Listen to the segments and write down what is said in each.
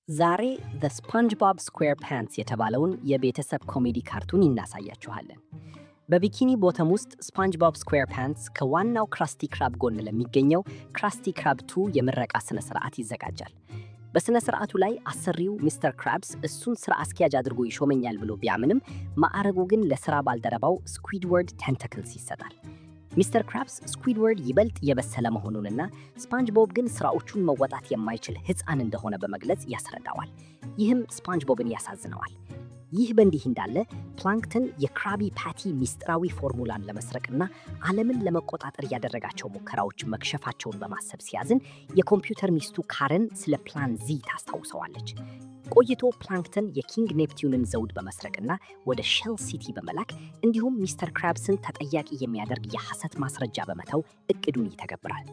ዛሬ The SpongeBob SquarePants የተባለውን የቤተሰብ ኮሜዲ ካርቱን እናሳያችኋለን። በቢኪኒ ቦተም ውስጥ ስፓንጅቦብ ስኩዌርፓንትስ ከዋናው ክራስቲ ክራብ ጎን ለሚገኘው ክራስቲ ክራብ 2 የምረቃ ስነ ስርዓት ይዘጋጃል። በስነ ስርዓቱ ላይ አሰሪው ሚስተር ክራብስ እሱን ስራ አስኪያጅ አድርጎ ይሾመኛል ብሎ ቢያምንም ማዕረጉ ግን ለስራ ባልደረባው ስኩዊድወርድ ቴንታክልስ ይሰጣል። ሚስተር ክራብስ ስኩዊድወርድ ይበልጥ የበሰለ መሆኑንና ስፓንጅቦብ ግን ስራዎቹን መወጣት የማይችል ሕፃን እንደሆነ በመግለጽ ያስረዳዋል። ይህም ስፓንጅቦብን ያሳዝነዋል። ይህ በእንዲህ እንዳለ ፕላንክተን የክራቢ ፓቲ ሚስጥራዊ ፎርሙላን ለመስረቅና ዓለምን ለመቆጣጠር ያደረጋቸው ሙከራዎች መክሸፋቸውን በማሰብ ሲያዝን የኮምፒውተር ሚስቱ ካረን ስለ ፕላን ዚ ታስታውሰዋለች። ቆይቶ ፕላንክተን የኪንግ ኔፕቲዩንን ዘውድ በመስረቅና ወደ ሼል ሲቲ በመላክ እንዲሁም ሚስተር ክራብስን ተጠያቂ የሚያደርግ የሐሰት ማስረጃ በመተው እቅዱን ይተገብራል።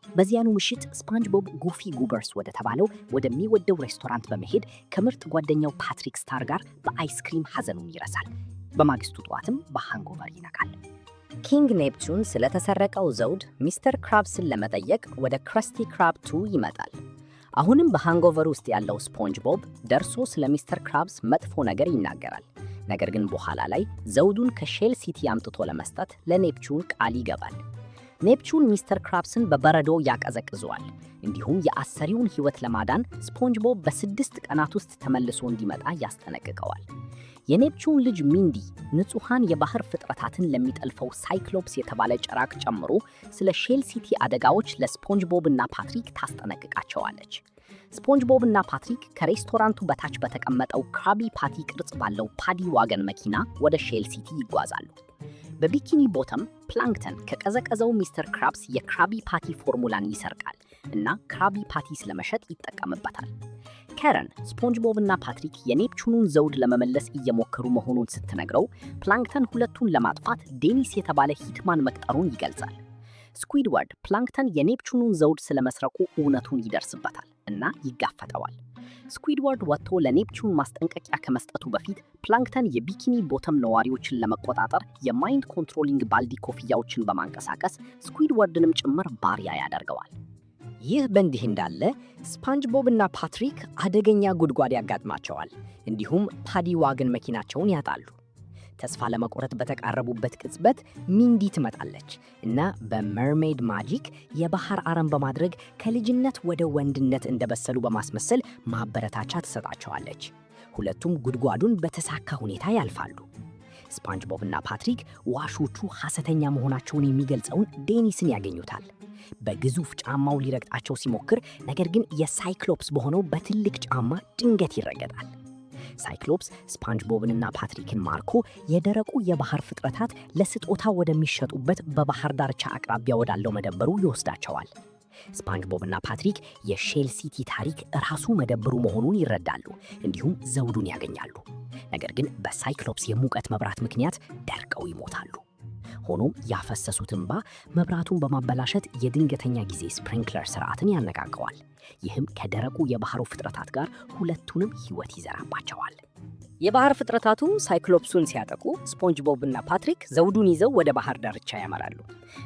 በዚያኑ ምሽት ስፓንጅቦብ ጉፊ ጉበርስ ወደ ተባለው ወደሚወደው ሬስቶራንት በመሄድ ከምርጥ ጓደኛው ፓትሪክ ስታር ጋር በአይስክሪም ሐዘኑን ይረሳል። በማግስቱ ጠዋትም በሃንጎቨር ይነቃል። ኪንግ ኔፕቲዩን ስለተሰረቀው ዘውድ ሚስተር ክራብስን ለመጠየቅ ወደ ክራስቲ ክራብ 2 ይመጣል። አሁንም በሃንጎቨር ውስጥ ያለው ስፖንጅቦብ ደርሶ ስለ ሚስተር ክራብስ መጥፎ ነገር ይናገራል። ነገር ግን በኋላ ላይ ዘውዱን ከሼል ሲቲ አምጥቶ ለመስጠት ለኔፕቲዩን ቃል ይገባል። ኔፕቲዩን ሚስተር ክራብስን በበረዶ ያቀዘቅዘዋል። እንዲሁም የአሰሪውን ሕይወት ለማዳን ስፖንጅቦብ በ6 ቀናት ውስጥ ተመልሶ እንዲመጣ ያስጠነቅቀዋል። የኔፕቲዩን ልጅ ሚንዲ ንጹሃን የባህር ፍጥረታትን ለሚጠልፈው ሳይክሎፕስ የተባለ ጭራቅ ጨምሮ ስለ ሼል ሲቲ አደጋዎች ለስፖንጅቦብ እና ፓትሪክ ታስጠነቅቃቸዋለች። ስፖንጅቦብ እና ፓትሪክ ከሬስቶራንቱ በታች በተቀመጠው ክራቢ ፓቲ ቅርጽ ባለው ፓዲ ዋገን መኪና ወደ ሼል ሲቲ ይጓዛሉ። በቢኪኒ ቦተም ፕላንክተን ከቀዘቀዘው ሚስተር ክራብስ የክራቢ ፓቲ ፎርሙላን ይሰርቃል እና ክራቢ ፓቲ ስለመሸጥ ይጠቀምበታል። ካረን ስፖንጅቦብ እና ፓትሪክ የኔፕቲዩንን ዘውድ ለመመለስ እየሞከሩ መሆኑን ስትነግረው ፕላንክተን ሁለቱን ለማጥፋት ዴኒስ የተባለ ሂትማን መቅጠሩን ይገልጻል። ስኩዊድወርድ ፕላንክተን የኔፕቲዩንን ዘውድ ስለመስረቁ እውነቱን ይደርስበታል እና ይጋፈጠዋል። ስኩዊድወርድ ወጥቶ ለኔፕቲዩን ማስጠንቀቂያ ከመስጠቱ በፊት ፕላንክተን የቢኪኒ ቦተም ነዋሪዎችን ለመቆጣጠር የማይንድ ኮንትሮሊንግ ባልዲ ኮፍያዎችን በማንቀሳቀስ ስኩዊድወርድንም ጭምር ባሪያ ያደርገዋል። ይህ በእንዲህ እንዳለ ስፓንጅቦብ እና ፓትሪክ አደገኛ ጉድጓድ ያጋጥማቸዋል። እንዲሁም ፓዲ ዋገን መኪናቸውን ያጣሉ። ተስፋ ለመቆረጥ በተቃረቡበት ቅጽበት ሚንዲ ትመጣለች እና በመርሜድ ማጂክ የባህር አረም በማድረግ ከልጅነት ወደ ወንድነት እንደበሰሉ በማስመሰል ማበረታቻ ትሰጣቸዋለች። ሁለቱም ጉድጓዱን በተሳካ ሁኔታ ያልፋሉ። ስፓንጅቦብ እና ፓትሪክ ዋሾቹ ሐሰተኛ መሆናቸውን የሚገልጸውን ዴኒስን ያገኙታል። በግዙፍ ጫማው ሊረግጣቸው ሲሞክር ነገር ግን የሳይክሎፕስ በሆነው በትልቅ ጫማ ድንገት ይረገጣል። ሳይክሎፕስ ስፓንጅቦብንና ፓትሪክን ማርኮ የደረቁ የባህር ፍጥረታት ለስጦታ ወደሚሸጡበት በባህር ዳርቻ አቅራቢያ ወዳለው መደብሩ ይወስዳቸዋል። ስፓንጅቦብና ፓትሪክ የሼል ሲቲ ታሪክ ራሱ መደብሩ መሆኑን ይረዳሉ፣ እንዲሁም ዘውዱን ያገኛሉ። ነገር ግን በሳይክሎፕስ የሙቀት መብራት ምክንያት ደርቀው ይሞታሉ። ሆኖም ያፈሰሱት እንባ መብራቱን በማበላሸት የድንገተኛ ጊዜ ስፕሪንክለር ስርዓትን ያነቃቀዋል። ይህም ከደረቁ የባህሩ ፍጥረታት ጋር ሁለቱንም ሕይወት ይዘራባቸዋል። የባህር ፍጥረታቱ ሳይክሎፕሱን ሲያጠቁ ስፖንጅቦብ እና ፓትሪክ ዘውዱን ይዘው ወደ ባህር ዳርቻ ያመራሉ።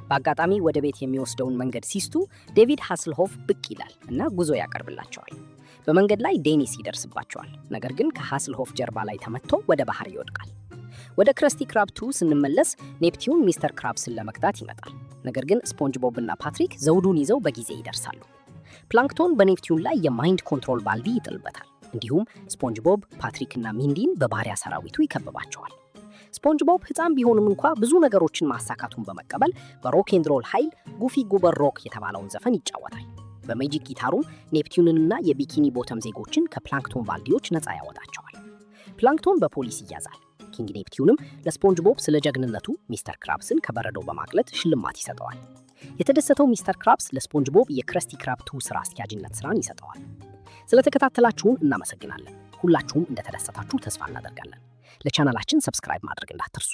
በአጋጣሚ ወደ ቤት የሚወስደውን መንገድ ሲስቱ ዴቪድ ሃስልሆፍ ብቅ ይላል እና ጉዞ ያቀርብላቸዋል። በመንገድ ላይ ዴኒስ ይደርስባቸዋል። ነገር ግን ከሃስልሆፍ ጀርባ ላይ ተመትቶ ወደ ባህር ይወድቃል። ወደ ክራስቲ ክራብ 2 ስንመለስ ኔፕቲዩን ሚስተር ክራብስን ለመቅጣት ይመጣል። ነገር ግን ስፖንጅቦብ እና ፓትሪክ ዘውዱን ይዘው በጊዜ ይደርሳሉ። ፕላንክቶን በኔፕቲዩን ላይ የማይንድ ኮንትሮል ባልዲ ይጥልበታል። እንዲሁም ስፖንጅቦብ፣ ፓትሪክ እና ሚንዲን በባሪያ ሰራዊቱ ይከብባቸዋል። ስፖንጅቦብ ሕፃን ቢሆንም እንኳ ብዙ ነገሮችን ማሳካቱን በመቀበል በሮክ ኤንድ ሮል ኃይል ጉፊ ጉበር ሮክ የተባለውን ዘፈን ይጫወታል። በሜጂክ ጊታሩም ኔፕቲዩንንና የቢኪኒ ቦተም ዜጎችን ከፕላንክቶን ባልዲዎች ነፃ ያወጣቸዋል። ፕላንክቶን በፖሊስ ይያዛል። ኪንግ ኔፕቲዩንም ለስፖንጅቦብ ስለ ጀግንነቱ ሚስተር ክራብስን ከበረዶ በማቅለጥ ሽልማት ይሰጠዋል። የተደሰተው ሚስተር ክራብስ ለስፖንጅቦብ የክራስቲ ክራብ 2 ስራ አስኪያጅነት ስራን ይሰጠዋል። ስለተከታተላችሁን እናመሰግናለን። ሁላችሁም እንደተደሰታችሁ ተስፋ እናደርጋለን። ለቻናላችን ሰብስክራይብ ማድረግ እንዳትርሱ።